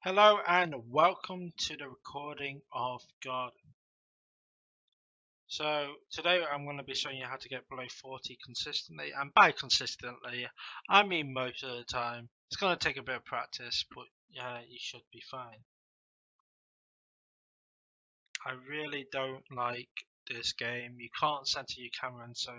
Hello and welcome to the recording of Garden. So today I'm going to be showing you how to get below 40 consistently, and by consistently I mean most of the time. It's going to take a bit of practice, but you should be fine. I really don't like this game. You can't center your camera, and so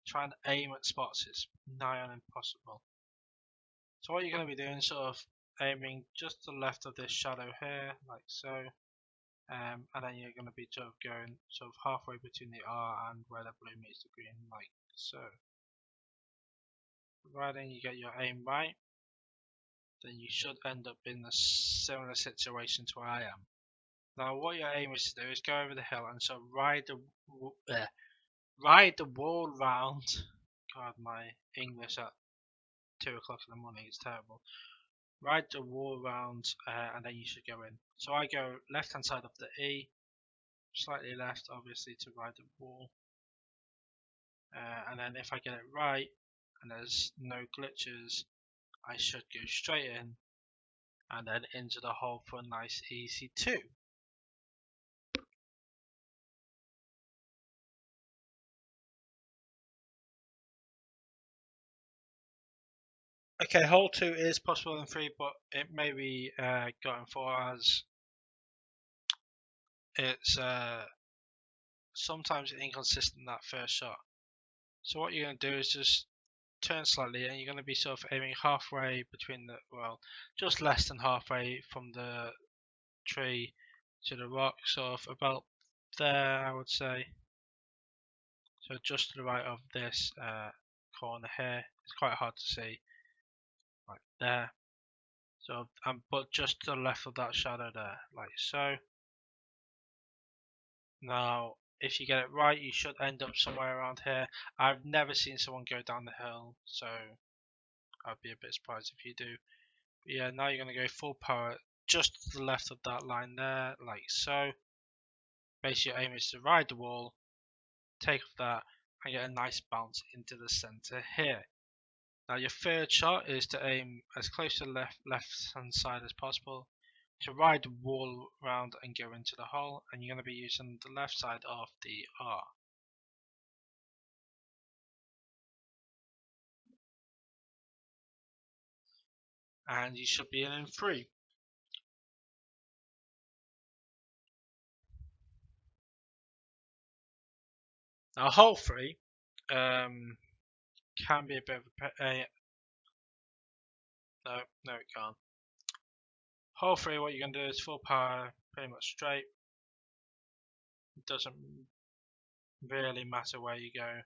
trying to aim at spots is nigh on impossible. So what you're going to be doing is sort of aiming just to the left of this shadow here, like so. And then you're going to be sort of going sort of halfway between the R and where the blue meets the green, like so. Providing you get your aim right, then you should end up in a similar situation to where I am. Now, what your aim is to do is go over the hill and sort of ride the wall round. God, my English at 2 o'clock in the morning is terrible. Ride the wall round, and then you should go in. So I go left hand side of the E, slightly left, obviously, to ride the wall. And then if I get it right and there's no glitches, I should go straight in and then into the hole for a nice easy 2. Okay, hole 2 is possible in 3, but it may be got in 4 as it's sometimes inconsistent that first shot. So what you're going to do is just turn slightly, and you're going to be sort of aiming halfway between the, well, just less than halfway from the tree to the rock, sort of about there, I would say. So just to the right of this corner here, it's quite hard to see, like there. So, but just to the left of that shadow there, like so. Now, if you get it right, you should end up somewhere around here. I've never seen someone go down the hill, so I'd be a bit surprised if you do. But yeah, now you're going to go full power just to the left of that line there, like so. Basically, your aim is to ride the wall, take off that, and get a nice bounce into the center here. Now your third shot is to aim as close to the left hand side as possible, to ride the wall round and go into the hole, and you're going to be using the left side of the R. And you should be in 3. Now hole 3 can be a bit of no it can't. Hole 3, what you're going to do is full power, pretty much straight. It doesn't really matter where you go,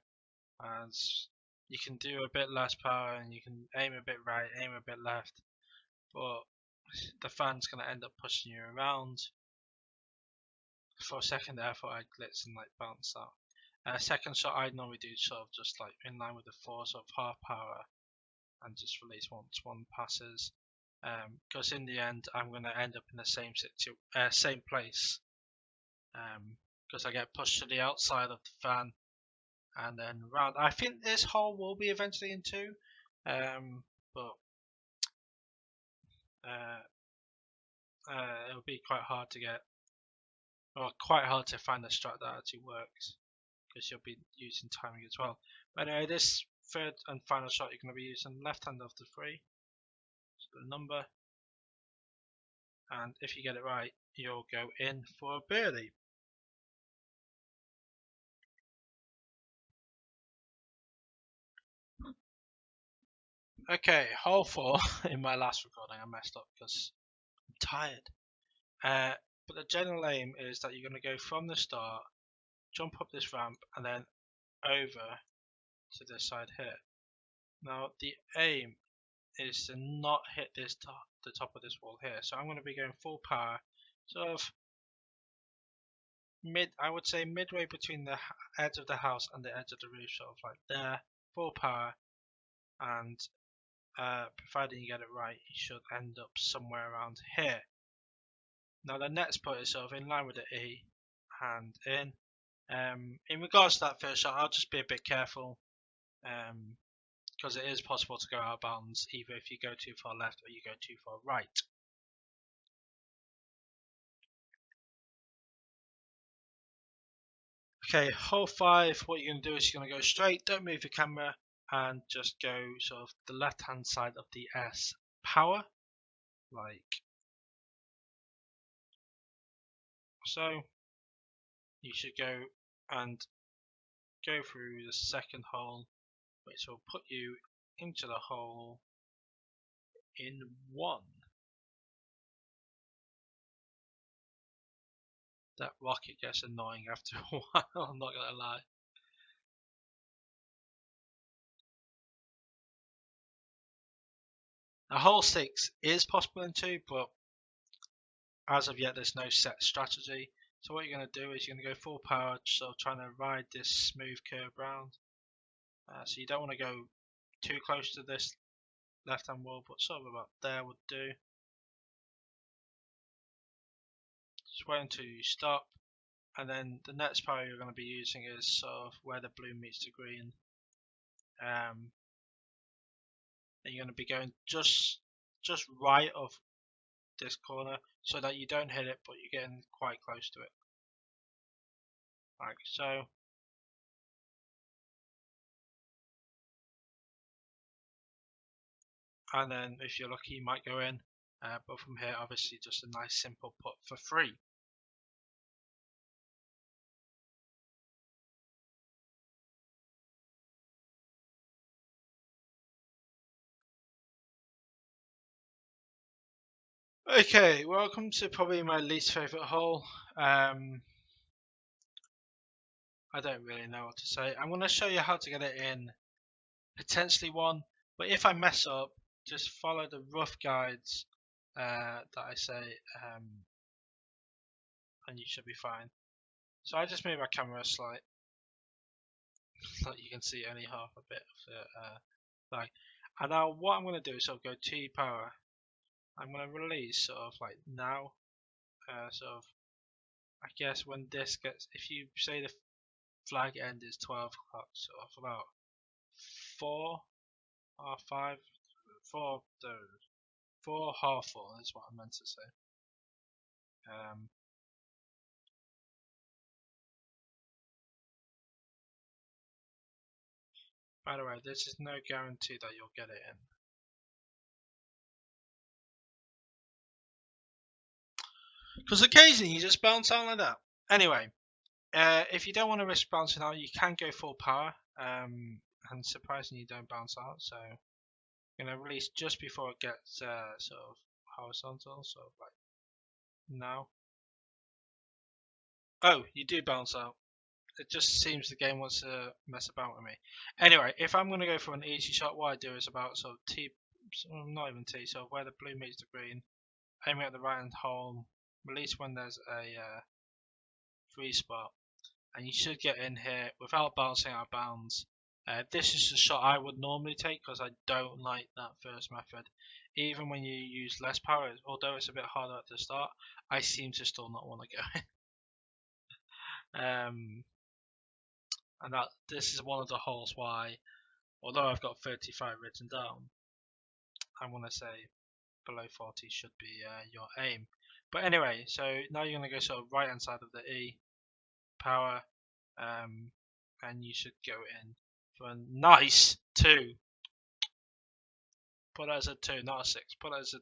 as you can do a bit less power and you can aim a bit right, aim a bit left, but the fan's going to end up pushing you around. For a second there, I thought I'd glitch and like bounce out. Second shot I normally do sort of just like in line with the 4, sort of half power, and just release once one passes. Because in the end I'm going to end up in the same place. Because I get pushed to the outside of the fan and then round. I think this hole will be eventually in 2, but it'll be quite hard to get, or quite hard to find a strat that actually works, because you'll be using timing as well. But anyway, this third and final shot, you're going to be using left hand of the 3, so the number, and if you get it right, you'll go in for a birdie. Okay, hole 4. In my last recording I messed up because I'm tired. But the general aim is that you're going to go from the start, jump up this ramp, and then over to this side here. Now the aim is to not hit the top of this wall here. So I'm going to be going full power, sort of I would say midway between the edge of the house and the edge of the roof, sort of like there, full power, and providing you get it right, you should end up somewhere around here. Now the next putt is sort of in line with the E, and in. In regards to that first shot, I'll just be a bit careful, because it is possible to go out of bounds either if you go too far left or you go too far right. Okay, hole 5, what you're going to do is you're going to go straight, don't move your camera, and just go sort of the left hand side of the S power, like so. You should go and go through the second hole, which will put you into the hole in 1. That rocket gets annoying after a while, I'm not going to lie. Now hole 6 is possible in 2, but as of yet there's no set strategy. So what you're going to do is you're going to go full power, so trying to ride this smooth curve round. So you don't want to go too close to this left hand wall, but sort of about there would do. Just wait until you stop, and then the next power you're going to be using is sort of where the blue meets the green. And you're going to be going just right of this corner so that you don't hit it, but you're getting quite close to it, like so. And then if you're lucky you might go in, but from here obviously just a nice simple putt for free. Okay, welcome to probably my least favourite hole. I don't really know what to say. I'm going to show you how to get it in potentially 1, but if I mess up, just follow the rough guides that I say, and you should be fine. So I just move my camera a slight, so you can see only half a bit of the flag. And now what I'm going to do is sort of go T power. I'm going to release sort of like now, sort of, I guess when this gets, if you say the flag end is 12 o'clock, sort of about 4 or 5, 4, 4 half 4 is what I meant to say. By the way, this is no guarantee that you'll get it in. Because occasionally you just bounce out like that. Anyway, if you don't want to risk bouncing out, you can go full power. And surprisingly, you don't bounce out. So you're going to release just before it gets sort of horizontal, sort of like now. Oh, you do bounce out. It just seems the game wants to mess about with me. Anyway, if I'm going to go for an easy shot, what I do is about sort of T, not even T, so where the blue meets the green, aiming at the right hand hole, release when there's a free spot, and you should get in here without bouncing out of bounds. This is the shot I would normally take because I don't like that first method. Even when you use less power, although it's a bit harder at the start, I seem to still not want to go in. And that this is one of the holes why, although I've got 35 written down, I want to say below 40 should be your aim. But anyway, so now you're going to go sort of right hand side of the E power, and you should go in for a nice 2. Put it as a 2, not a 6. Put it as a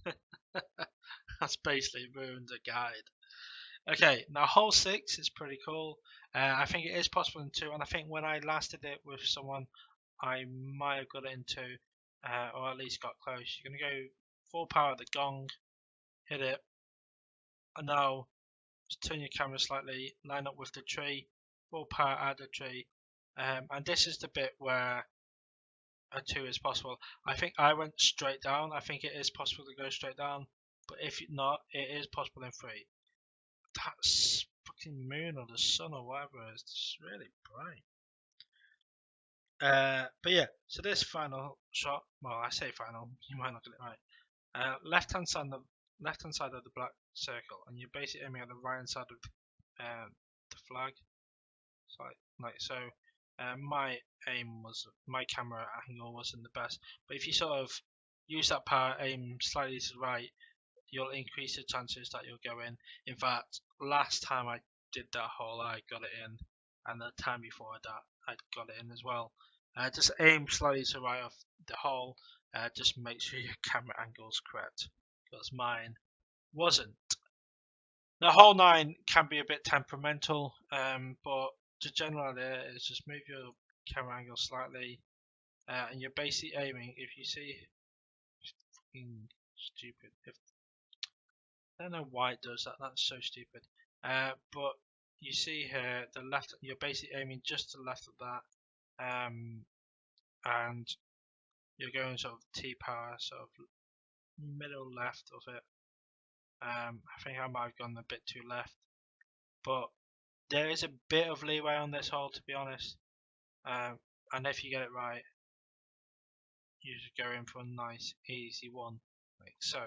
2. That's basically ruined the guide. Okay, now hole 6 is pretty cool. I think it is possible in 2, and I think when I last did it with someone, I might have got it in 2, or at least got close. You're going to go full power at the gong, hit it, and now just turn your camera slightly, line up with the tree, full power at the tree, and this is the bit where a 2 is possible. I think I went straight down. I think it is possible to go straight down, but if not, it is possible in 3. That fucking moon or the sun or whatever is just really bright. But yeah, so this final shot, well, I say final, you might not get it right. Left hand side of the black circle, and you're basically aiming at the right hand side of the flag. So like so. My aim was, my camera angle wasn't the best, but if you sort of use that power, aim slightly to the right, you'll increase the chances that you'll go in. In fact, last time I did that hole, I got it in, and the time before that, I got it in as well. Just aim slightly to right of the hole. Just make sure your camera angle's correct, because mine wasn't. The hole 9 can be a bit temperamental, but the general idea is just move your camera angle slightly, and you're basically aiming. If you see, fucking stupid. I don't know why it does that. That's so stupid. But you see here, the left. You're basically aiming just to the left of that, and you're going sort of T-power, sort of middle left of it. I think I might have gone a bit too left, but there is a bit of leeway on this hole, to be honest. And if you get it right, you should go in for a nice, easy one, like so.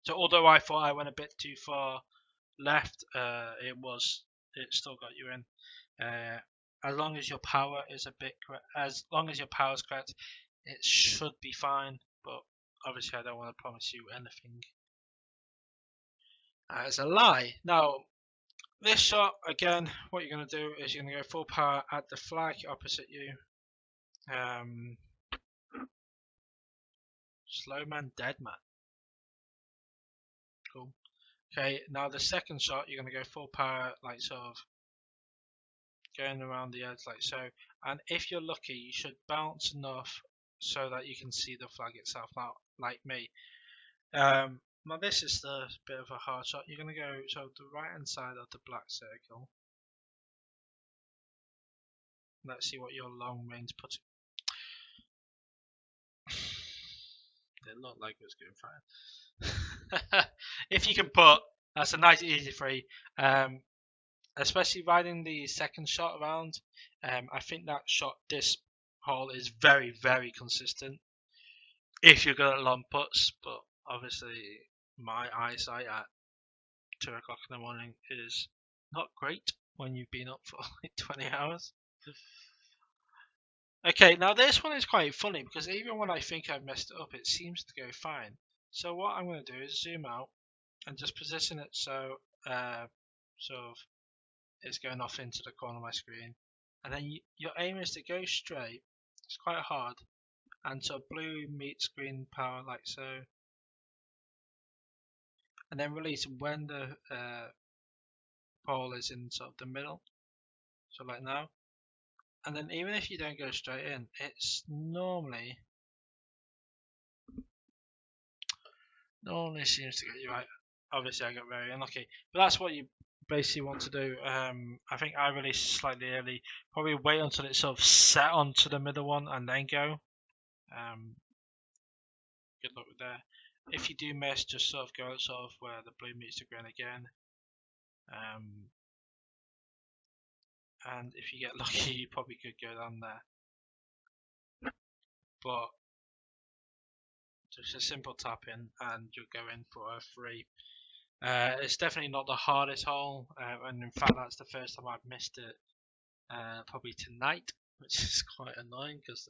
So although I thought I went a bit too far left, it still got you in. As long as your power is a bit correct, as long as your power is correct, it should be fine. But obviously, I don't want to promise you anything as a lie. Now, this shot again, what you're going to do is you're going to go full power at the flag opposite you. Slow man, dead man. Cool. Okay, now the second shot, you're going to go full power, like sort of going around the edge like so, and if you're lucky you should bounce enough so that you can see the flag itself, not like me. Now this is the bit of a hard shot. You're going to go so the right hand side of the black circle. Let's see what your long range puts. It looked like it was going fine. If you can put, that's a nice easy free. Especially riding the second shot around, I think that shot, this hole is very, very consistent if you're good at long putts, but obviously my eyesight at 2 o'clock in the morning is not great when you've been up for like 20 hours. Okay, now this one is quite funny because even when I think I've messed it up, it seems to go fine. So what I'm going to do is zoom out and just position it so sort of it's going off into the corner of my screen, and then your aim is to go straight. It's quite hard, and so blue meets green power like so, and then release when the pole is in sort of the middle, so like now. And then even if you don't go straight in, it's normally seems to get you right. Obviously I got very unlucky, but that's what you basically want to do. I think I released slightly early. Probably wait until it's sort of set onto the middle one and then go. Good luck with that. If you do miss, just sort of go sort of where the blue meets the green again. And if you get lucky, you probably could go down there. But just a simple tap in and you'll go in for a free. It's definitely not the hardest hole, and in fact that's the first time I've missed it probably tonight, which is quite annoying because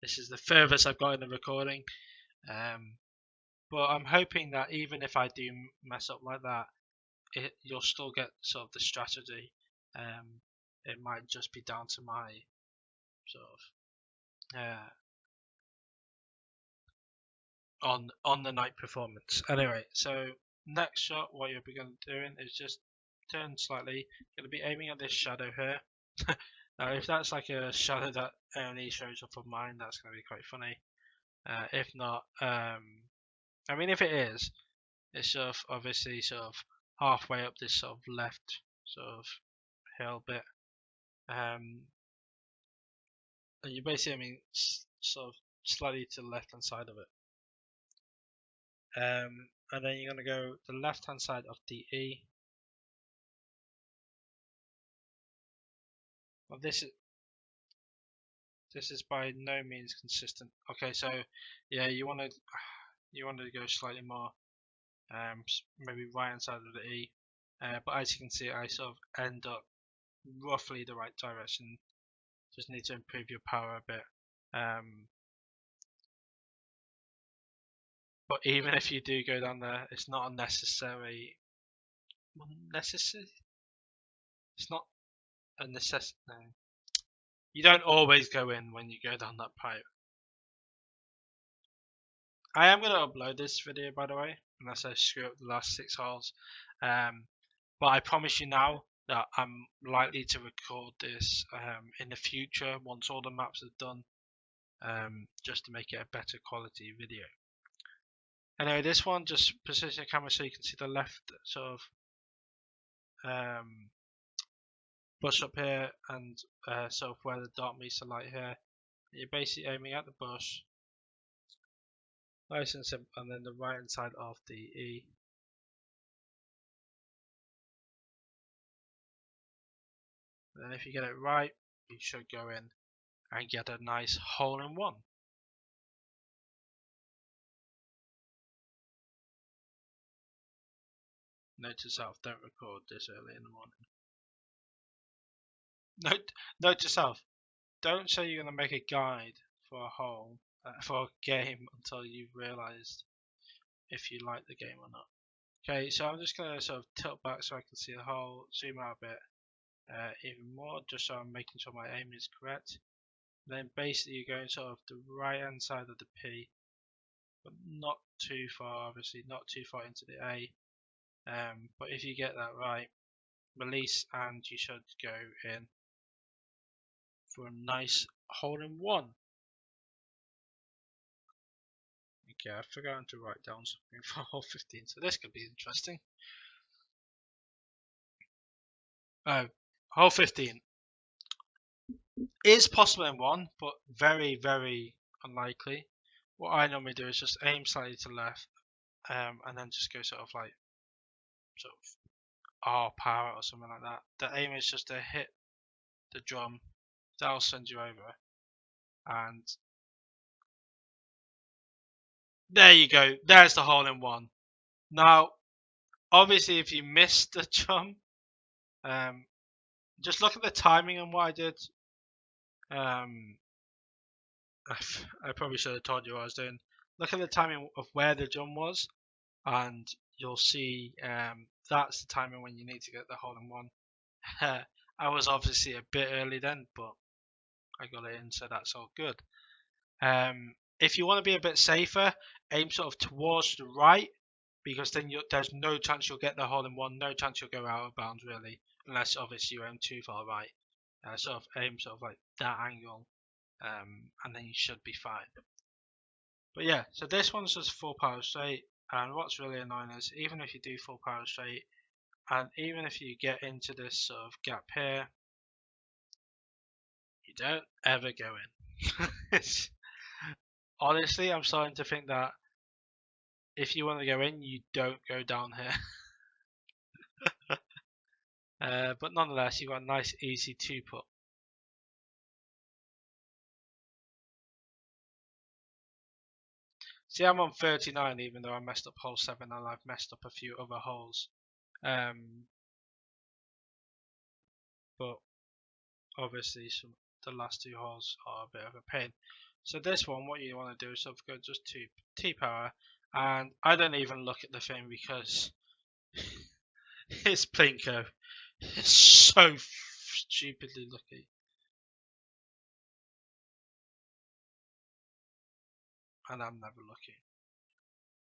this is the furthest I've got in the recording. But I'm hoping that even if I do mess up like that, you'll still get sort of the strategy. It might just be down to my sort of on the night performance. Anyway, so next shot, what you'll be going to be doing is just turn slightly. You're going to be aiming at this shadow here. Now, if that's like a shadow that only shows up on mine, that's going to be quite funny. If not, I mean, if it is, it's sort of obviously sort of halfway up this sort of left sort of hill bit. And you basically, I mean, sort of slightly to the left hand side of it. And then you're going to go the left hand side of the E. Well, this is by no means consistent. Okay, so yeah, you want to go slightly more, maybe right hand side of the E. But as you can see, I sort of end up roughly the right direction. Just need to improve your power a bit. But even if you do go down there, it's not necessary. It's not a necessity. No. You don't always go in when you go down that pipe. I am going to upload this video, by the way, unless I screw up the last 6 holes. But I promise you now that I'm likely to record this in the future once all the maps are done, just to make it a better quality video. Anyway, this one, just position the camera so you can see the left sort of bush up here and sort of where the dark meets the light here. You're basically aiming at the bush, nice and simple, and then the right hand side of the E. And then if you get it right, you should go in and get a nice hole in one. Note to self, don't record this early in the morning. Note to self, don't say you're going to make a guide for a hole, for a game until you've realised if you like the game or not. Okay, so I'm just going to sort of tilt back so I can see the hole, zoom out a bit even more, just so I'm making sure my aim is correct. Then basically you're going sort of the right hand side of the P, but not too far, obviously not too far into the A. But if you get that right, release and you should go in for a nice hole in one. Okay, I've forgotten to write down something for hole 15, so this could be interesting. Hole 15 is possible in one, but very, very unlikely. What I normally do is just aim slightly to the left, and then just go sort of R power or something like that. The aim is just to hit the drum, that'll send you over, and there you go, there's the hole in one. Now obviously if you miss the drum, just look at the timing on what I did. I probably should have told you what I was doing. Look at the timing of where the drum was, and you'll see that's the timing when you need to get the hole in one. I was obviously a bit early then, but I got it in, so that's all good. If you want to be a bit safer, aim sort of towards the right, because then there's no chance you'll get the hole in one, no chance you'll go out of bounds really, unless obviously you aim too far right. Sort of aim sort of like that angle, and then you should be fine. But yeah, so this one's just full power straight, and what's really annoying is even if you do full power straight, and even if you get into this sort of gap here, you don't ever go in. Honestly, I'm starting to think that if you want to go in, you don't go down here. But nonetheless, you've got a nice easy 2-putt. See, I'm on 39 even though I messed up hole 7 and I've messed up a few other holes. But obviously the last 2 holes are a bit of a pain. So this one, what you want to do is sort of go just to T-power, and I don't even look at the thing because it's Plinko. It's so stupidly lucky. And I'm never lucky.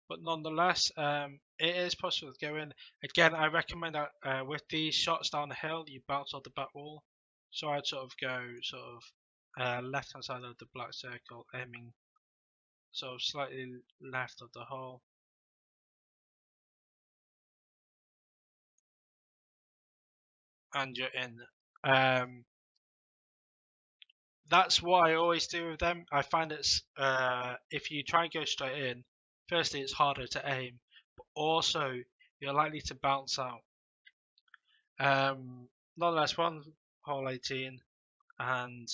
But nonetheless, it is possible to go in. Again, I recommend that with these shots down the hill, you bounce off the back wall. So I'd sort of go left hand side of the black circle, aiming sort of slightly left of the hole. And you're in. That's what I always do with them. I find it's if you try and go straight in, firstly it's harder to aim, but also you're likely to bounce out. Nonetheless, one hole 18, and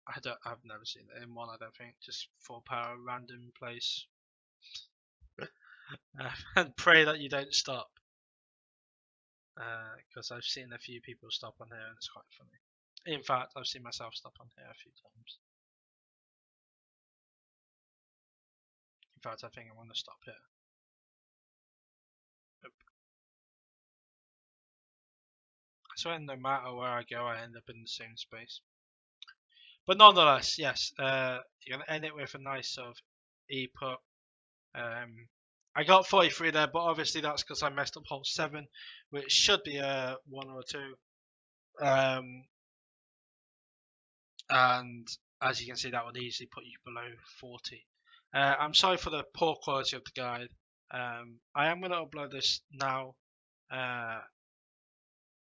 I've never seen it in one. I don't think, just full power, random place, and pray that you don't stop. Because I've seen a few people stop on here, and it's quite funny. In fact, I've seen myself stop on here a few times. In fact, I think I want to stop here. swear no matter where I go, I end up in the same space. But nonetheless, yes, you're gonna end it with a nice sort of E-put. I got 43 there, but obviously that's because I messed up hole 7, which should be a 1 or a 2. And as you can see, that would easily put you below 40. I'm sorry for the poor quality of the guide. I am going to upload this now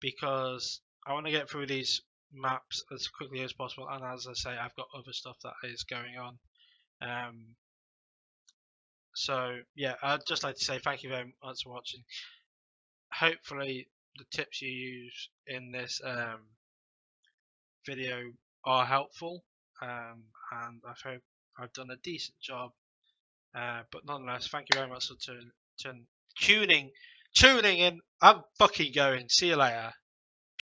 because I want to get through these maps as quickly as possible, and as I say, I've got other stuff that is going on. So yeah, I'd just like to say thank you very much for watching. Hopefully the tips you use in this video are helpful, and I hope I've done a decent job. But nonetheless, thank you very much for tuning in. I'm fucking going. See you later.